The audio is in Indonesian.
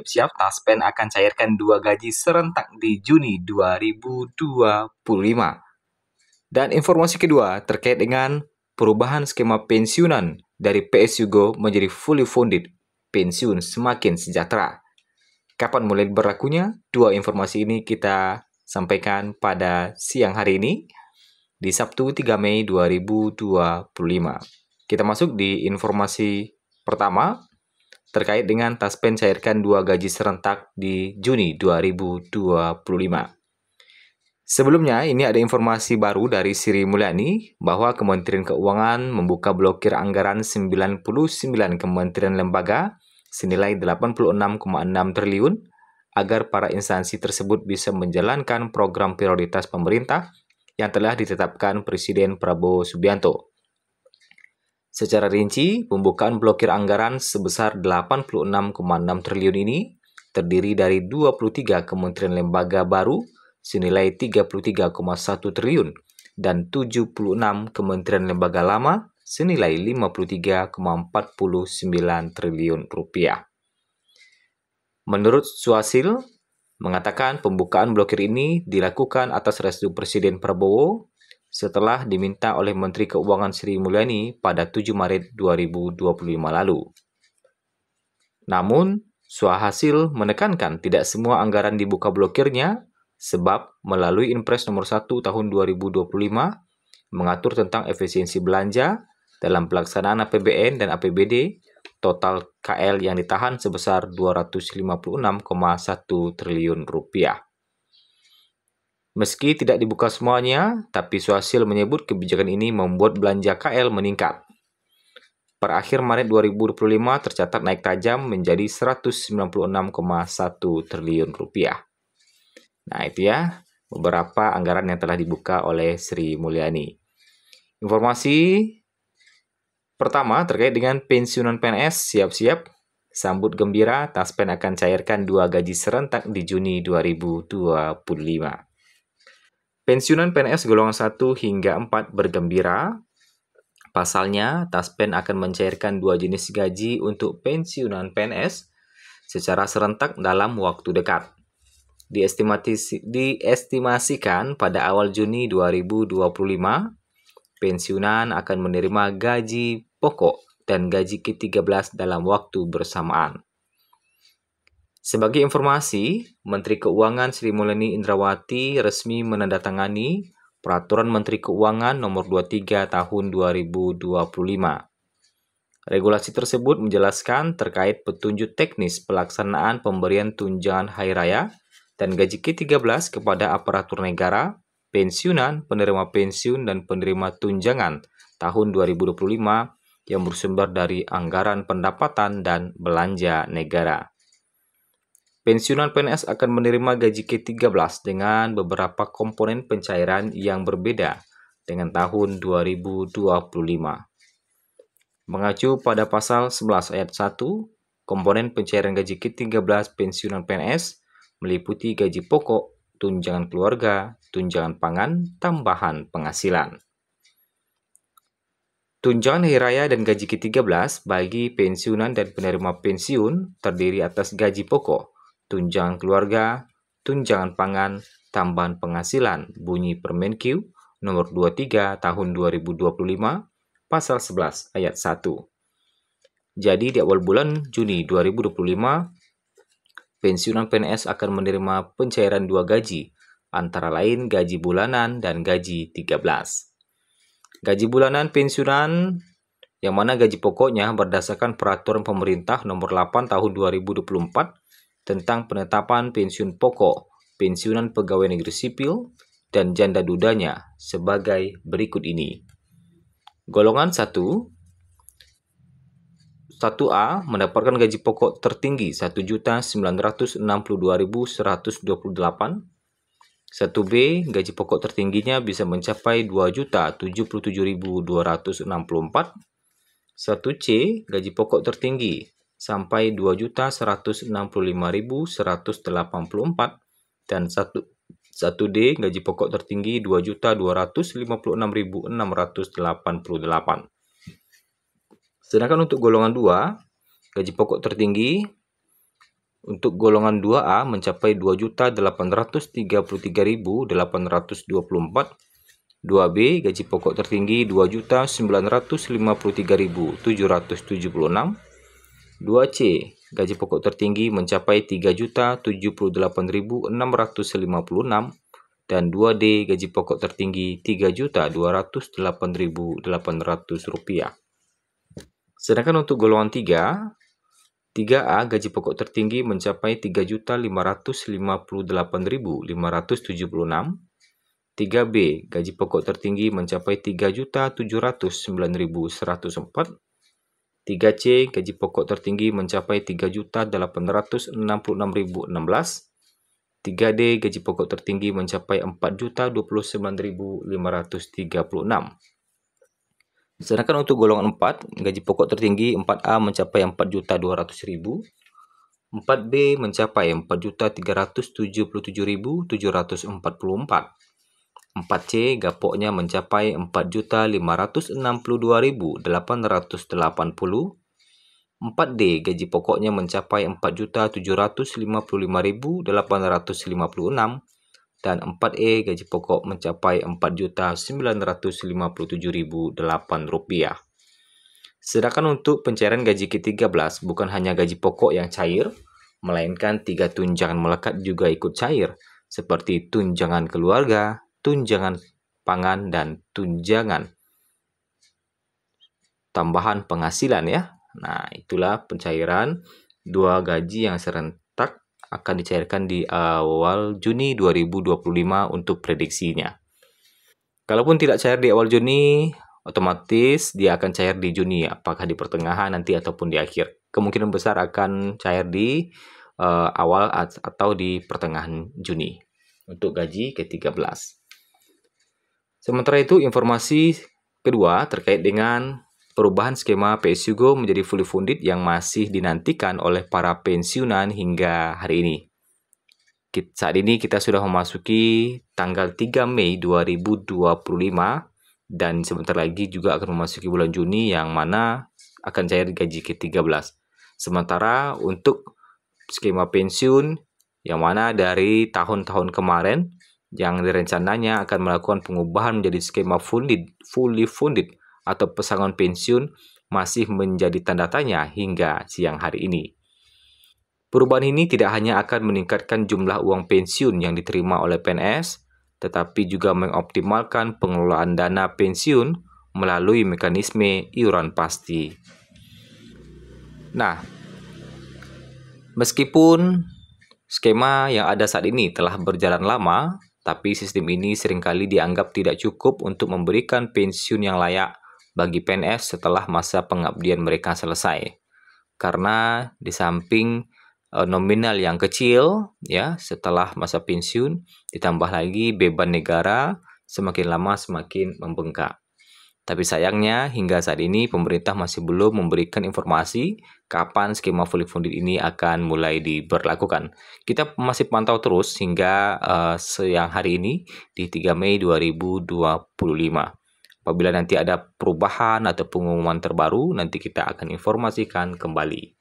Siap, Taspen akan cairkan 2 gaji serentak di Juni 2025. Dan informasi kedua terkait dengan perubahan skema pensiunan dari PSUGO menjadi fully funded, pensiun semakin sejahtera. Kapan mulai berlakunya? Dua informasi ini kita sampaikan pada siang hari ini, di Sabtu 3 Mei 2025. Kita masuk di informasi pertama, terkait dengan Taspen cairkan 2 gaji serentak di Juni 2025. Sebelumnya, ini ada informasi baru dari Sri Mulyani bahwa Kementerian Keuangan membuka blokir anggaran 99 kementerian lembaga senilai 86,6 triliun agar para instansi tersebut bisa menjalankan program prioritas pemerintah yang telah ditetapkan Presiden Prabowo Subianto. Secara rinci, pembukaan blokir anggaran sebesar 86,6 triliun ini terdiri dari 23 kementerian lembaga baru senilai 33,1 triliun dan 76 kementerian lembaga lama senilai 53,49 triliun rupiah. Menurut Suhasil, mengatakan pembukaan blokir ini dilakukan atas restu Presiden Prabowo setelah diminta oleh Menteri Keuangan Sri Mulyani pada 7 Maret 2025 lalu. Namun, Suhasil menekankan tidak semua anggaran dibuka blokirnya sebab melalui Inpres nomor 1 tahun 2025 mengatur tentang efisiensi belanja dalam pelaksanaan APBN dan APBD, total KL yang ditahan sebesar 256,1 triliun rupiah. Meski tidak dibuka semuanya, tapi Suhasil menyebut kebijakan ini membuat belanja KL meningkat. Per akhir Maret 2025 tercatat naik tajam menjadi 196,1 triliun rupiah. Nah, itu ya beberapa anggaran yang telah dibuka oleh Sri Mulyani. Informasi pertama terkait dengan pensiunan PNS, siap-siap. Sambut gembira, Taspen akan cairkan 2 gaji serentak di Juni 2025. Pensiunan PNS golongan 1 hingga 4 bergembira. Pasalnya, Taspen akan mencairkan 2 jenis gaji untuk pensiunan PNS secara serentak dalam waktu dekat. Diestimasikan pada awal Juni 2025, pensiunan akan menerima gaji pokok dan gaji ke-13 dalam waktu bersamaan. Sebagai informasi, Menteri Keuangan Sri Mulyani Indrawati resmi menandatangani Peraturan Menteri Keuangan Nomor 23 Tahun 2025. Regulasi tersebut menjelaskan terkait petunjuk teknis pelaksanaan pemberian tunjangan hari raya dan gaji ke-13 kepada aparatur negara, pensiunan, penerima pensiun, dan penerima tunjangan tahun 2025 yang bersumber dari anggaran pendapatan dan belanja negara. Pensiunan PNS akan menerima gaji ke-13 dengan beberapa komponen pencairan yang berbeda dengan tahun 2025. Mengacu pada pasal 11 ayat 1, komponen pencairan gaji ke-13 pensiunan PNS meliputi gaji pokok, tunjangan keluarga, tunjangan pangan, tambahan penghasilan. Tunjangan hari raya dan gaji ke-13 bagi pensiunan dan penerima pensiun terdiri atas gaji pokok, tunjangan keluarga, tunjangan pangan, tambahan penghasilan bunyi Permenkyu nomor 23 tahun 2025 pasal 11 ayat 1. Jadi di awal bulan Juni 2025, pensiunan PNS akan menerima pencairan 2 gaji, antara lain gaji bulanan dan gaji 13. Gaji bulanan pensiunan yang mana gaji pokoknya berdasarkan peraturan pemerintah nomor 8 tahun 2024 tentang penetapan pensiun pokok, pensiunan pegawai negeri sipil, dan janda dudanya sebagai berikut ini. Golongan 1A mendapatkan gaji pokok tertinggi 1.962.128. 1B gaji pokok tertingginya bisa mencapai 2.077.264. 1C gaji pokok tertinggi sampai 2.165.184 dan 1D gaji pokok tertinggi 2.256.688. Sedangkan untuk golongan 2, gaji pokok tertinggi Untuk golongan 2A mencapai 2.833.824. 2B gaji pokok tertinggi 2.953.776. 2C gaji pokok tertinggi mencapai 3.078.656. Dan 2D gaji pokok tertinggi Rp3.208.800. Sedangkan untuk golongan 3A gaji pokok tertinggi mencapai 3.558.576. 3B gaji pokok tertinggi mencapai 3.709.104. 3C gaji pokok tertinggi mencapai 3.866.016. 3D gaji pokok tertinggi mencapai 4.029.536. Sedangkan untuk golongan 4, gaji pokok tertinggi 4A mencapai 4.200.000, 4B mencapai 4.377.744, 4C gapoknya mencapai 4.562.880, 4D gaji pokoknya mencapai 4.755.856, dan 4E gaji pokok mencapai Rp4.957.008. Sedangkan untuk pencairan gaji ke-13 bukan hanya gaji pokok yang cair, melainkan 3 tunjangan melekat juga ikut cair, seperti tunjangan keluarga, tunjangan pangan, dan tunjangan tambahan penghasilan ya. Nah, itulah pencairan 2 gaji yang serentak akan dicairkan di awal Juni 2025 untuk prediksinya. Kalaupun tidak cair di awal Juni, otomatis dia akan cair di Juni, apakah di pertengahan nanti ataupun di akhir. Kemungkinan besar akan cair di awal atau di pertengahan Juni untuk gaji ke-13. Sementara itu, informasi kedua terkait dengan perubahan skema PSUGO menjadi fully funded yang masih dinantikan oleh para pensiunan hingga hari ini. Saat ini kita sudah memasuki tanggal 3 Mei 2025 dan sebentar lagi juga akan memasuki bulan Juni yang mana akan cair gaji ke-13. Sementara untuk skema pensiun yang mana dari tahun-tahun kemarin yang rencananya akan melakukan pengubahan menjadi skema fully funded atau pesangon pensiun masih menjadi tanda tanya hingga siang hari ini. Perubahan ini tidak hanya akan meningkatkan jumlah uang pensiun yang diterima oleh PNS, tetapi juga mengoptimalkan pengelolaan dana pensiun melalui mekanisme iuran pasti. Nah, meskipun skema yang ada saat ini telah berjalan lama, tapi sistem ini seringkali dianggap tidak cukup untuk memberikan pensiun yang layak bagi PNS setelah masa pengabdian mereka selesai. Karena di samping nominal yang kecil ya setelah masa pensiun, ditambah lagi beban negara semakin lama semakin membengkak. Tapi sayangnya hingga saat ini pemerintah masih belum memberikan informasi kapan skema fully funded ini akan mulai diberlakukan. Kita masih pantau terus hingga siang hari ini di 3 Mei 2025. Apabila nanti ada perubahan atau pengumuman terbaru, nanti kita akan informasikan kembali.